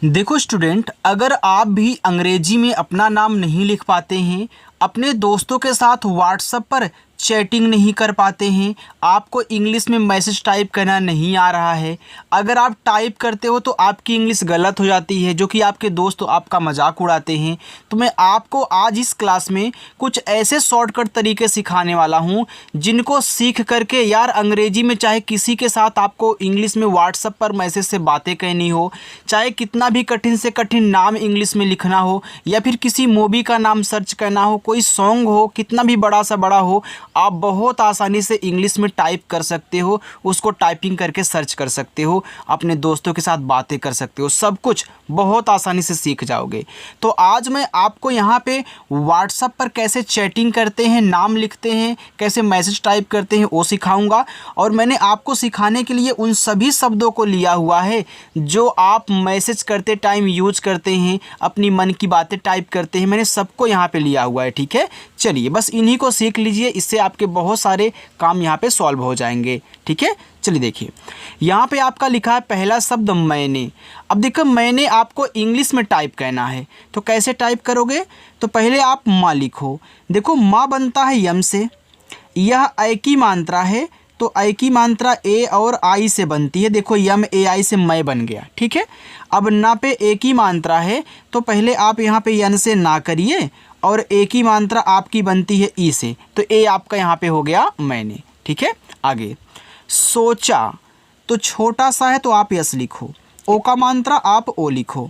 देखो स्टूडेंट, अगर आप भी अंग्रेजी में अपना नाम नहीं लिख पाते हैं, अपने दोस्तों के साथ व्हाट्सएप पर चैटिंग नहीं कर पाते हैं, आपको इंग्लिश में मैसेज टाइप करना नहीं आ रहा है, अगर आप टाइप करते हो तो आपकी इंग्लिश गलत हो जाती है, जो कि आपके दोस्त आपका मजाक उड़ाते हैं, तो मैं आपको आज इस क्लास में कुछ ऐसे शॉर्टकट तरीके सिखाने वाला हूं जिनको सीख करके यार अंग्रेजी में चाहे किसी के साथ आपको इंग्लिश में व्हाट्सएप पर मैसेज से बातें कहनी हो, चाहे कितना भी कठिन से कठिन नाम इंग्लिश में लिखना हो, या फिर किसी मूवी का नाम सर्च करना हो, कोई सॉन्ग हो, कितना भी बड़ा सा बड़ा हो, आप बहुत आसानी से इंग्लिश में टाइप कर सकते हो, उसको टाइपिंग करके सर्च कर सकते हो, अपने दोस्तों के साथ बातें कर सकते हो, सब कुछ बहुत आसानी से सीख जाओगे। तो आज मैं आपको यहाँ पे व्हाट्सएप पर कैसे चैटिंग करते हैं, नाम लिखते हैं, कैसे मैसेज टाइप करते हैं वो सिखाऊंगा। और मैंने आपको सिखाने के लिए उन सभी शब्दों को लिया हुआ है जो आप मैसेज करते टाइम यूज करते हैं, अपनी मन की बातें टाइप करते हैं, मैंने सबको यहाँ पे लिया हुआ है। ठीक है, चलिए बस इन्हीं को सीख लीजिए, इससे आपके बहुत सारे काम यहाँ पे सॉल्व हो जाएंगे। ठीक है, चलिए देखिए यहाँ पे आपका लिखा है पहला शब्द मैंने। अब देखो मैंने आपको इंग्लिश में टाइप करना है, तो कैसे टाइप करोगे? तो पहले आप माँ लिखो। देखो माँ बनता है यम से, यह ऐ की मात्रा है, तो ऐ की मात्रा ए और आई से बनती है। देखो यम ए आई से मैं बन गया। ठीक है, अब ना पे ए की मात्रा है, तो पहले आप यहाँ पे यन से ना करिए, और ए की मात्रा आपकी बनती है ई से, तो ए आपका यहाँ पे हो गया मैंने। ठीक है, आगे सोचा, तो छोटा सा है तो आप यस लिखो, ओ का मात्रा आप ओ लिखो।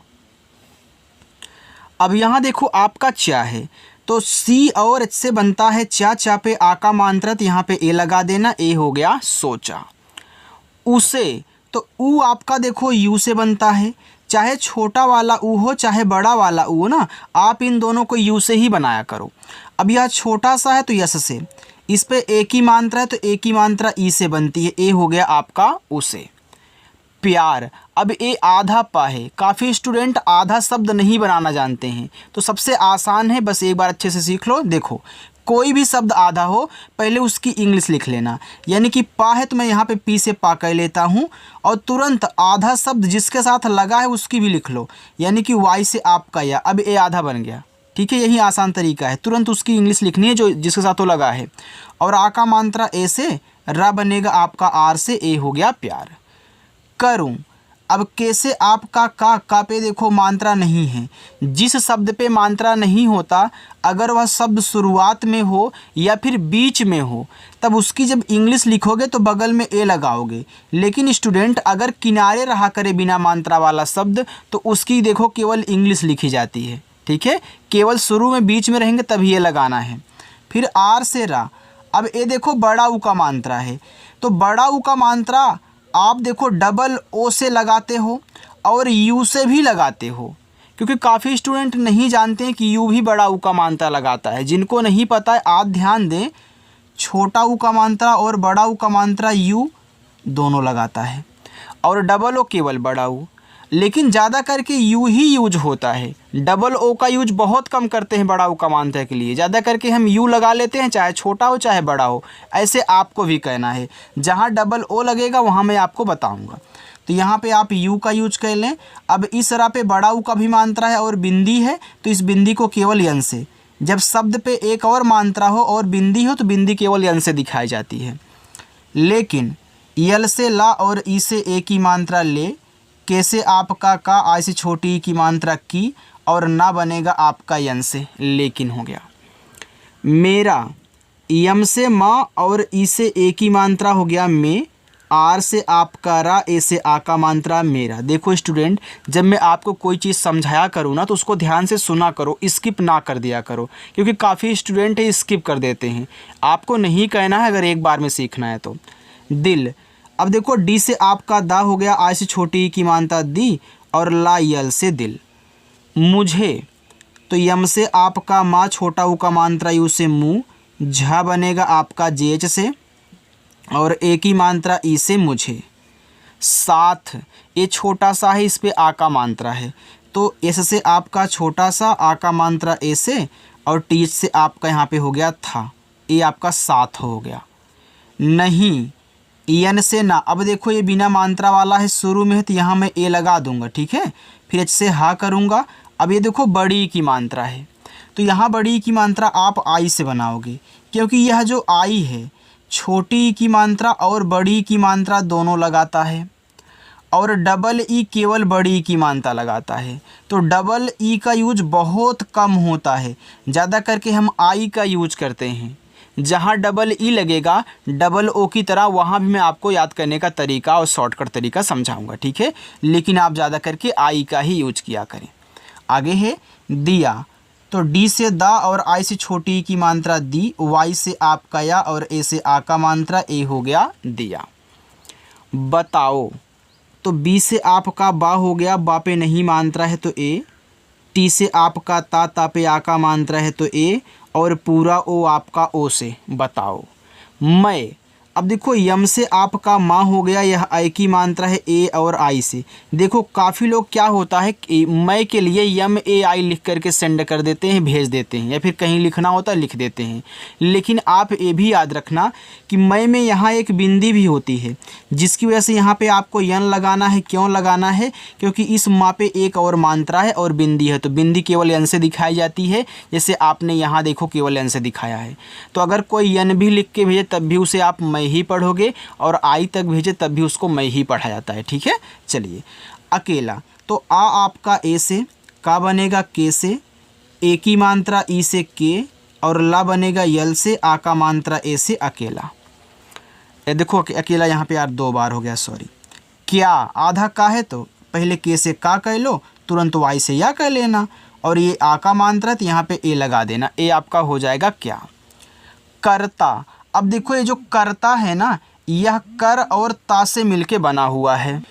अब यहाँ देखो आपका चा है, तो सी और एच से बनता है चा, चा पे आ का मात्रा, तो यहाँ पे ए लगा देना, ए हो गया सोचा। उसे, तो ऊ आपका देखो यू से बनता है, चाहे छोटा वाला ऊ हो चाहे बड़ा वाला ऊ हो ना, आप इन दोनों को यू से ही बनाया करो। अब यह छोटा सा है तो यस से, इस पे ए की मात्रा है तो ए की मात्रा ई से बनती है, ए हो गया आपका उसे। प्यार, अब ए आधा पा है, काफ़ी स्टूडेंट आधा शब्द नहीं बनाना जानते हैं, तो सबसे आसान है, बस एक बार अच्छे से सीख लो। देखो कोई भी शब्द आधा हो पहले उसकी इंग्लिश लिख लेना, यानी कि पा है तो मैं यहाँ पे पी से पा कह लेता हूँ, और तुरंत आधा शब्द जिसके साथ लगा है उसकी भी लिख लो, यानी कि वाई से आपका या, अब ए आधा बन गया। ठीक है, यही आसान तरीका है, तुरंत उसकी इंग्लिश लिखनी है जो जिसके साथ वो लगा है। और आ का मात्रा ए से, रा बनेगा आपका आर से, ए हो गया प्यार। करूं, अब कैसे आपका का पे देखो मात्रा नहीं है, जिस शब्द पे मात्रा नहीं होता अगर वह शब्द शुरुआत में हो या फिर बीच में हो, तब उसकी जब इंग्लिश लिखोगे तो बगल में ए लगाओगे। लेकिन स्टूडेंट अगर किनारे रहा करे बिना मात्रा वाला शब्द, तो उसकी देखो केवल इंग्लिश लिखी जाती है। ठीक है, केवल शुरू में बीच में रहेंगे तभी ये लगाना है। फिर आर से रा, अब ए देखो बड़ा ऊ का मात्रा है, तो बड़ा ऊ का मात्रा आप देखो डबल ओ से लगाते हो और यू से भी लगाते हो, क्योंकि काफ़ी स्टूडेंट नहीं जानते हैं कि यू भी बड़ा ऊ का मात्रा लगाता है। जिनको नहीं पता है आप ध्यान दें, छोटा ऊ का मात्रा और बड़ा ऊ का मात्रा यू दोनों लगाता है, और डबल ओ केवल बड़ा ऊ, लेकिन ज़्यादा करके यू ही यूज होता है, डबल ओ का यूज बहुत कम करते हैं बड़ा ओ का मात्रा के लिए, ज़्यादा करके हम यू लगा लेते हैं, चाहे छोटा हो चाहे बड़ा हो। ऐसे आपको भी कहना है, जहाँ डबल ओ लगेगा वहाँ मैं आपको बताऊँगा। तो यहाँ पे आप यू का यूज कर लें। अब इस तरह पे बड़ा ऊ का भी मात्रा है और बिंदी है, तो इस बिंदी को केवल यन से, जब शब्द पे एक और मात्रा हो और बिंदी हो तो बिंदी केवल यन से दिखाई जाती है। लेकिन यल से ला और ई से ए की मात्रा ले, कैसे आपका का आई से छोटी की मात्रा की, और ना बनेगा आपका यन से, लेकिन हो गया। मेरा, यम से माँ और ई से ए की मात्रा हो गया में, आर से आपका रा, ए से आ का मात्रा मेरा। देखो स्टूडेंट, जब मैं आपको कोई चीज़ समझाया करूँ ना तो उसको ध्यान से सुना करो, स्किप ना कर दिया करो, क्योंकि काफ़ी स्टूडेंट है स्किप कर देते हैं। आपको नहीं कहना है अगर एक बार में सीखना है तो। दिल, अब देखो डी से आपका दा हो गया, आई से छोटी की मात्रा दी, और ला यल से दिल। मुझे, तो यम से आपका माँ, छोटा ऊ का मात्रा यू से मुँह, झा बनेगा आपका जेच से, और ए की मात्रा ई से मुझे। साथ, ये छोटा सा है, इस पे आ का मात्रा है, तो एस से आपका छोटा सा, आ का मात्रा ए से, और टी से आपका यहाँ पे हो गया था, ये आपका साथ हो गया। नहीं, यन से ना। अब देखो ये बिना मात्रा वाला है, शुरू में है तो यहाँ मैं ए लगा दूंगा, ठीक है। फिर एच से हा करूँगा। अब ये देखो बड़ी की मात्रा है, तो यहाँ बड़ी की मात्रा आप आई से बनाओगे, क्योंकि यह जो आई है छोटी की मात्रा और बड़ी की मात्रा दोनों लगाता है, और डबल ई केवल बड़ी की मात्रा लगाता है। तो डबल ई का यूज बहुत कम होता है, ज़्यादा करके हम आई का यूज करते हैं। जहाँ डबल ई लगेगा डबल ओ की तरह, वहाँ भी मैं आपको याद करने का तरीका और शॉर्टकट तरीका समझाऊंगा, ठीक है। लेकिन आप ज़्यादा करके आई का ही यूज किया करें। आगे है दिया, तो डी से दा और आई से छोटी की मात्रा दी, वाई से आपका या और ए से आ का मात्रा ए हो गया दिया। बताओ, तो बी से आपका बा हो गया, बा पे नहीं मात्रा है तो ए। टी से आपका ता पे आ का मात्रा है तो ए, और पूरा ओ आपका ओ से। बताओ मैं, अब देखो यम से आपका माँ हो गया, यह आई की मात्रा है ए और आई से। देखो काफ़ी लोग क्या होता है मैं के लिए यम ए आई लिख करके सेंड कर देते हैं, भेज देते हैं, या फिर कहीं लिखना होता है लिख देते हैं। लेकिन आप ये भी याद रखना कि मैं में यहाँ एक बिंदी भी होती है, जिसकी वजह से यहाँ पे आपको यन लगाना है। क्यों लगाना है? क्योंकि इस माँ पे एक और मात्रा है और बिंदी है, तो बिंदी केवल यन से दिखाई जाती है, जैसे आपने यहाँ देखो केवल यन से दिखाया है। तो अगर कोई यन भी लिख के भेजे तब भी उसे आप मैं ही पढ़ोगे, और आई तक भेजे तब भी उसको मैं ही पढ़ा जाता है, ठीक है। चलिए अकेला, तो आ आपका ए से, का बनेगा के से, ए की मात्रा ई से के, और ला बनेगा यल से, आ का मात्रा ए से अकेला। ये देखो अकेला यहाँ पे यार 2 बार हो गया, सॉरी। क्या आधा का है तो पहले के से का कह लो, तुरंत वाई से या कह लेना, और ये आ का मात्रा तो यहाँ पे ए लगा देना, ए आपका हो जाएगा क्या। करता, अब देखो ये जो करता है ना, यह कर और ता से मिलके बना हुआ है।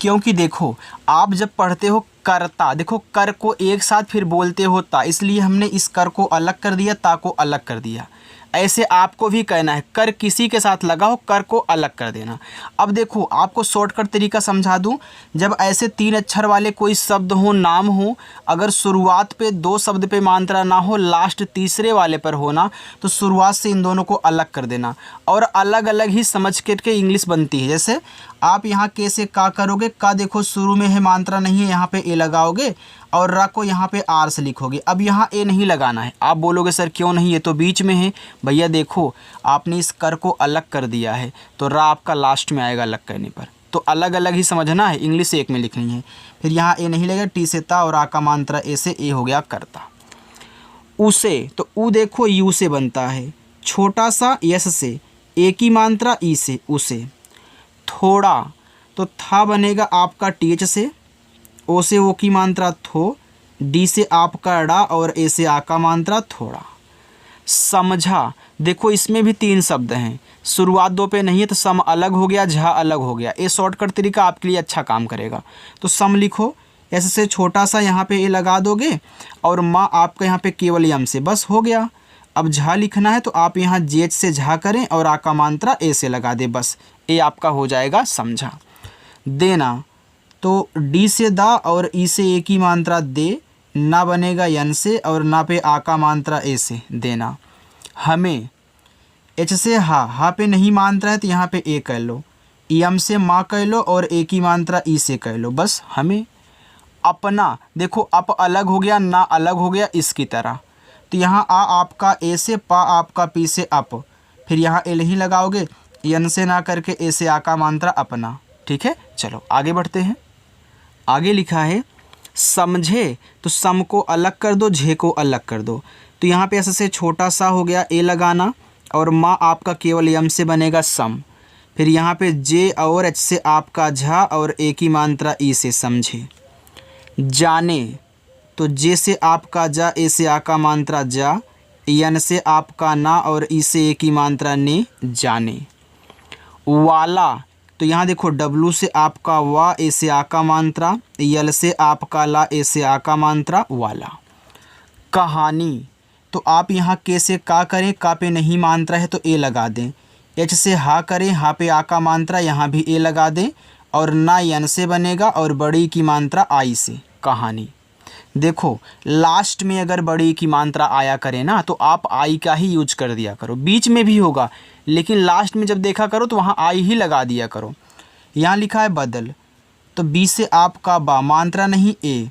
क्योंकि देखो आप जब पढ़ते हो करता, देखो कर को एक साथ फिर बोलते हो ता, इसलिए हमने इस कर को अलग कर दिया, ता को अलग कर दिया। ऐसे आपको भी कहना है, कर किसी के साथ लगा हो, कर को अलग कर देना। अब देखो आपको शॉर्टकट तरीका समझा दूं, जब ऐसे 3 अक्षर वाले कोई शब्द हो, नाम हो, अगर शुरुआत पे 2 शब्द पे मात्रा ना हो, लास्ट तीसरे वाले पर हो ना, तो शुरुआत से इन दोनों को अलग कर देना, और अलग अलग ही समझ के इंग्लिश बनती है। जैसे आप यहाँ के से का करोगे, का देखो शुरू में है मात्रा नहीं है, यहाँ पे ए लगाओगे, और रा को यहाँ पे आर से लिखोगे। अब यहाँ ए नहीं लगाना है। आप बोलोगे सर क्यों नहीं, ये तो बीच में है। भैया देखो आपने इस कर को अलग कर दिया है, तो रा आपका लास्ट में आएगा अलग करने पर, तो अलग अलग ही समझना है, इंग्लिश एक में लिखनी है। फिर यहाँ ए नहीं लगेगा, टी से ता और आ का मात्रा ए से, ए हो गया करता। उसे, तो ऊ देखो यू से बनता है, छोटा सा यस से, ए की मात्रा ई से उसे। थोड़ा, तो था बनेगा आपका टी एच से, ओ से ओ की मात्रा थो, डी से आपका डा और ए से आ का मात्रा थोड़ा। समझा, देखो इसमें भी 3 शब्द हैं, शुरुआत 2 पे नहीं है तो सम अलग हो गया, झा अलग हो गया। ये शॉर्टकट तरीका आपके लिए अच्छा काम करेगा। तो सम लिखो, ऐसे से छोटा सा यहाँ पे ए लगा दोगे, और माँ आपका यहाँ पे केवल यम से, बस हो गया। अब झा लिखना है तो आप यहाँ जेच से झा करें और आ का मात्रा ए से लगा दे, बस ए आपका हो जाएगा समझा। देना, तो डी से दा और ई से ए की मात्रा दे, ना बनेगा यन से, और ना पे आ का मात्रा ए से देना। हमें, एच से हा पे नहीं मात्रा है तो यहाँ पे ए कह लो, यम से माँ कह लो, और ए की मात्रा ई से कह लो, बस हमें। अपना, देखो अप अलग हो गया, ना अलग हो गया, इसकी तरह। तो यहाँ आ आपका ए से, पा आपका पी से अप, फिर यहाँ ए नहीं लगाओगे, यन से ना करके ए से आ का मात्रा अपना, ठीक है। चलो आगे बढ़ते हैं। आगे लिखा है समझे, तो सम को अलग कर दो, झे को अलग कर दो। तो यहाँ पे ऐसे से छोटा सा हो गया ए लगाना, और माँ आपका केवल यम से बनेगा सम। फिर यहाँ पे जे और एच से आपका झा और ए की मात्रा ई से समझे। जाने, तो जे से आपका जा, ए से आ का मात्रा जा, यन से आपका ना और ई से ए की मात्रा ने, जाने। वाला, तो यहाँ देखो डब्लू से आपका वा, ए से आ का मात्रा, यल से आपका ला, ए से आ का मात्रा वाला। कहानी, तो आप यहाँ के से का करें, का पे नहीं मात्रा है तो ए लगा दें। एच से हा करें, हा पे आ का मात्रा, यहाँ भी ए लगा दें, और ना यन से बनेगा, और बड़ी की मात्रा आई से, कहानी। देखो लास्ट में अगर बड़ी की मात्रा आया करे ना तो आप आई का ही यूज कर दिया करो, बीच में भी होगा लेकिन लास्ट में जब देखा करो तो वहाँ आई ही लगा दिया करो। यहाँ लिखा है बदल, तो बी से आपका बा, मात्रा नहीं ए,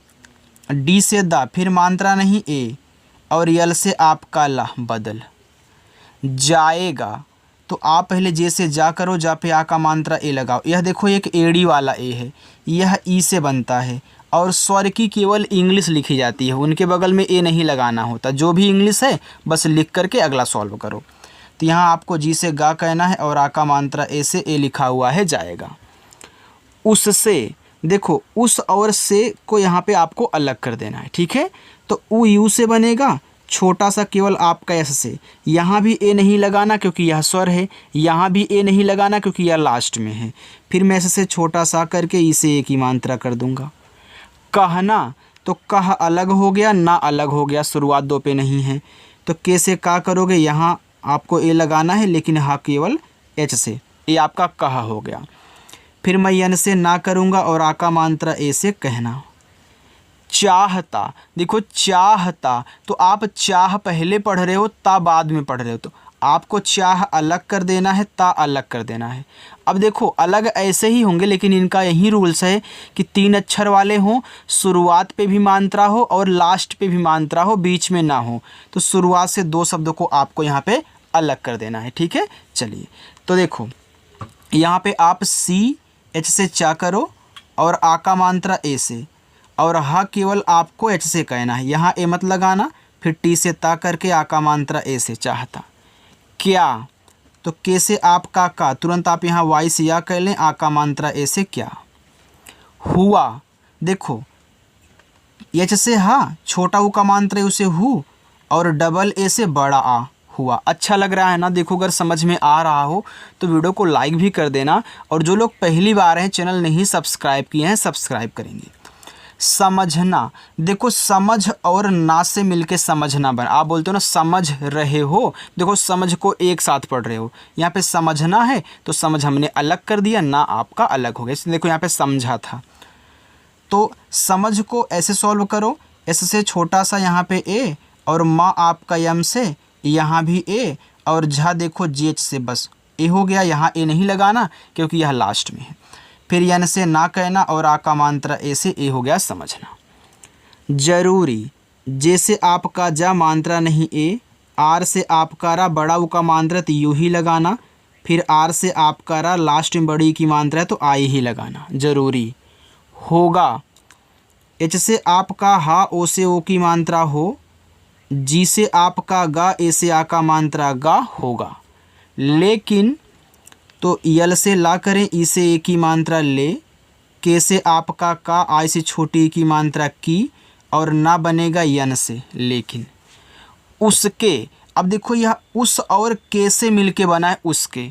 डी से दा, फिर मात्रा नहीं ए, और यल से आपका ला, बदल। जाएगा, तो आप पहले जे से जा करो, जा पे आ का मात्रा ए लगाओ। यह देखो एक एड़ी वाला ए है, यह ई से बनता है और स्वर की केवल इंग्लिश लिखी जाती है, उनके बगल में ए नहीं लगाना होता। जो भी इंग्लिश है बस लिख करके अगला सॉल्व करो। तो यहाँ आपको जी से गा कहना है और आ का मात्रा ए से ए लिखा हुआ है, जाएगा। उससे, देखो उस और से को यहाँ पे आपको अलग कर देना है, ठीक है। तो उ यू से बनेगा, छोटा सा केवल आपका एस से। यहाँ भी ए नहीं लगाना क्योंकि यह स्वर है, यहाँ भी ए नहीं लगाना क्योंकि यह लास्ट में है। फिर मैं एस से छोटा सा करके इसे ए की मात्रा कर दूंगा। कहना, तो कह अलग हो गया, ना अलग हो गया, शुरुआत दो पे नहीं है। तो के से का करोगे, यहाँ आपको ए लगाना है लेकिन हाँ केवल एच से, ये आपका कहा हो गया। फिर मैं यन से ना करूँगा और आ का मात्रा ए से कहना। चाहता, देखो चाहता, तो आप चाह पहले पढ़ रहे हो, ता बाद में पढ़ रहे हो, तो आपको चाह अलग कर देना है, ता अलग कर देना है। अब देखो अलग ऐसे ही होंगे लेकिन इनका यही रूल्स है कि 3 अक्षर वाले हों, शुरुआत पे भी मात्रा हो और लास्ट पे भी मात्रा हो, बीच में ना हो। तो शुरुआत से 2 शब्दों को आपको यहाँ पे अलग कर देना है, ठीक है। चलिए तो देखो यहाँ पे आप सी एच से चा करो और आ का मात्रा ए से, और हा केवल आपको एच से कहना है, यहाँ ए मत लगाना। फिर टी से ता करके आ का मात्रा ए से, चाहता। क्या, तो के से आपका का, तुरंत आप यहाँ वाई से या कह लें, आ का मात्रा ए से क्या। हुआ, देखो एच से हा, छोटा ऊ का मात्रा उसे हु, और डबल ए से बड़ा आ, हुआ। अच्छा लग रहा है ना। देखो अगर समझ में आ रहा हो तो वीडियो को लाइक भी कर देना, और जो लोग पहली बार हैं चैनल नहीं सब्सक्राइब किए हैं सब्सक्राइब करेंगे। समझना, देखो समझ और ना से मिलके समझना बन, आप बोलते हो ना समझ रहे हो, देखो समझ को एक साथ पढ़ रहे हो। यहाँ पे समझना है तो समझ हमने अलग कर दिया, ना आपका अलग हो गया, इसलिए देखो यहाँ पे समझा था। तो समझ को ऐसे सॉल्व करो, एस से छोटा सा यहाँ पे ए, और माँ आपका यम से, यहाँ भी ए, और झा देखो जी एच से, बस ए हो गया। यहाँ ए नहीं लगाना क्योंकि यह लास्ट में है। फिर यन से ना कहना और आ का मात्रा ए से, ए हो गया समझना। जरूरी, जैसे आपका जा मात्रा नहीं ए, आर से आपका रा, बड़ा ऊ का मात्रा तो यू ही लगाना। फिर आर से आपका रा, लास्ट में बड़ी की मात्रा है तो आई ही लगाना। जरूरी। होगा, एच से आपका हा, ओ से ओ की मात्रा हो, जी से आपका गा, ए से आ का मात्रा गा, होगा। लेकिन, तो यल से ला करें, ई से ए की मात्रा ले, के से आपका का, आई से छोटी की मात्रा की, और ना बनेगा यन से लेकिन। उसके, अब देखो यह उस और के से मिलके बना है उसके,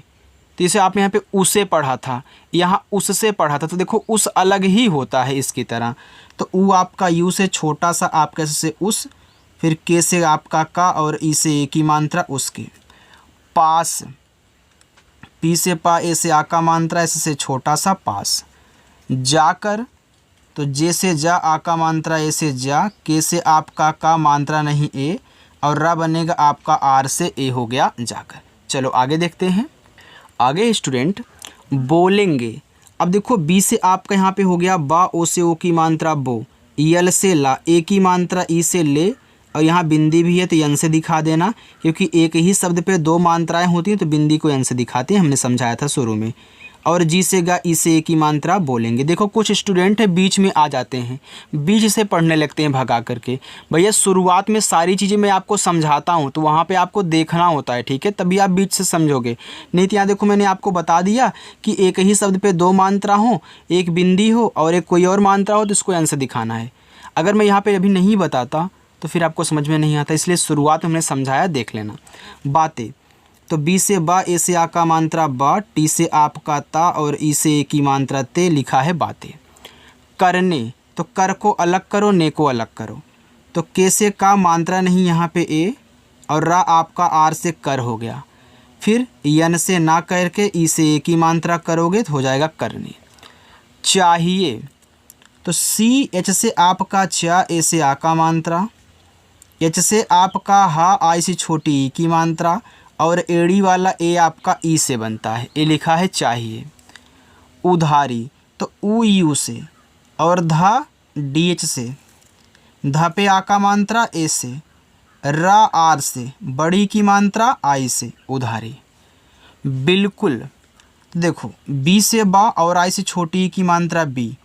तो इसे आप यहाँ पे उसे पढ़ा था, यहाँ उससे पढ़ा था, तो देखो उस अलग ही होता है इसकी तरह। तो ऊ आपका यू से छोटा सा आपका से उस, फिर के से आपका का, और ई से ए की मात्रा उसके। पास, पी से पा, ए से आ का मात्रा, एस से छोटा सा पास। जाकर, तो जे से जा, आ का मात्रा ए से जा, के से आपका का, मात्रा नहीं ए, और रा बनेगा आपका आर से, ए हो गया जाकर। चलो आगे देखते हैं। आगे स्टूडेंट बोलेंगे। अब देखो बी से आपका यहाँ पे हो गया बा, ओ से ओ की मात्रा बो, यल से ला, ए की मात्रा ई से ले, और यहाँ बिंदी भी है तो यन से दिखा देना, क्योंकि एक ही शब्द पे 2 मात्राएं होती हैं तो बिंदी को यन से दिखाते हैं, हमने समझाया था शुरू में। और जी से गा, ई से ए की मात्रा बोलेंगे। देखो कुछ स्टूडेंट है बीच में आ जाते हैं, बीच से पढ़ने लगते हैं भगा करके। भैया शुरुआत में सारी चीज़ें मैं आपको समझाता हूँ तो वहाँ पे आपको देखना होता है, ठीक है, तभी आप बीच से समझोगे। नहीं तो यहाँ देखो मैंने आपको बता दिया कि एक ही शब्द पे 2 मात्रा हो, एक बिंदी हो और एक कोई और मात्रा हो, तो इसको यन से दिखाना है। अगर मैं यहाँ पर अभी नहीं बताता तो फिर आपको समझ में नहीं आता, इसलिए शुरुआत में हमने समझाया, देख लेना। बातें, तो बी से बा, ए से आ का मात्रा बा, टी से आपका ता, और ई से ए की मात्रा ते, लिखा है बातें। करने, तो कर को अलग करो, ने को अलग करो। तो के से का मात्रा नहीं यहाँ पे ए, और रा आपका आर से कर हो गया। फिर यन से ना करके ई से ए की मात्रा करोगे तो हो जाएगा करने। चाहिए, तो सी एच से आपका चा ए से आ का मात्रा, एच से आपका हा आई से छोटी ई की मात्रा और एड़ी वाला ए आपका ई से बनता है। ए लिखा है चाहिए। उधारी तो ऊ यू से और धा डी एच से, धा पे आ का मात्रा ए से, रा आर से, बड़ी की मात्रा आई से, उधारी। बिल्कुल देखो बी से बा और आई से छोटी की मात्रा बी,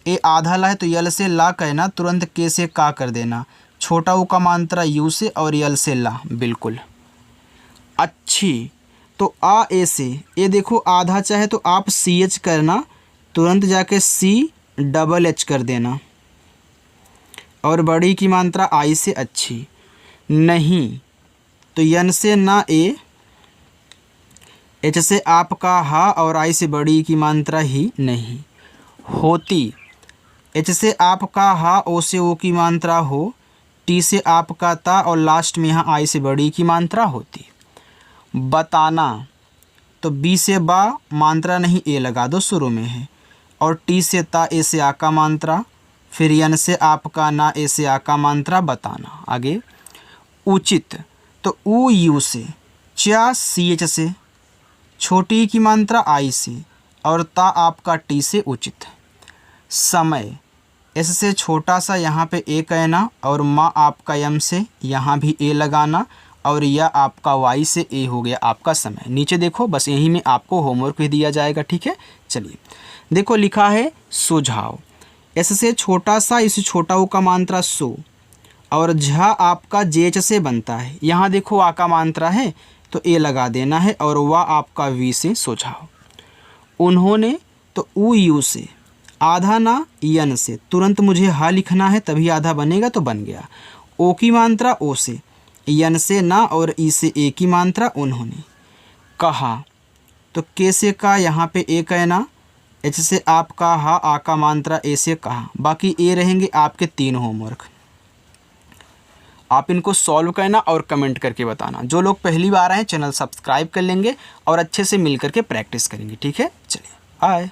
ए आधा ला है तो यल से ला कहना, तुरंत के से का कर देना, छोटा ऊ का मात्रा यू से और यल से ला। बिल्कुल अच्छी तो आ ए से, ये देखो आधा चाहे तो आप सी एच करना, तुरंत जाके सी डबल एच कर देना और बड़ी की मात्रा आई से अच्छी। नहीं तो यन से ना ए, एच से आपका हा और आई से बड़ी की मात्रा ही नहीं। होती एच से आपका हा ओ से ओ की मात्रा हो, टी से आपका ता और लास्ट में यहाँ आई से बड़ी की मात्रा होती। बताना तो बी से बा मात्रा नहीं ए लगा दो शुरू में है, और टी से ता ए से आ का मात्रा, फिर यन से आपका ना ए से आ का मात्रा बताना। आगे उचित तो ऊ यू से, चा सी एच से, छोटी की मात्रा आई से और ता आपका टी से उचित। समय एस से छोटा सा यहाँ पे ए कहना और माँ आपका यम से यहाँ भी ए लगाना और यह आपका वाई से ए हो गया आपका समय। नीचे देखो बस यहीं में आपको होमवर्क भी दिया जाएगा। ठीक है चलिए देखो लिखा है सुझाव, एस से छोटा सा इस छोटा ऊ का मात्रा सो और झा आपका जेच से बनता है। यहाँ देखो आ का मात्रा है तो ए लगा देना है और वह आपका वी से सुझाव। उन्होंने तो ऊ यू से, आधा ना यन से, तुरंत मुझे हा लिखना है तभी आधा बनेगा तो बन गया। ओ की मात्रा ओ से, यन से ना और ई से ए की मात्रा उन्होंने। कहा तो के से का यहाँ पे ए कहना, एच से आपका हा आ का मात्रा ए से कहा। बाकी ए रहेंगे आपके 3 होमवर्क, आप इनको सॉल्व करना और कमेंट करके बताना। जो लोग पहली बार आए चैनल सब्सक्राइब कर लेंगे और अच्छे से मिल करके प्रैक्टिस करेंगे। ठीक है चलिए बाय।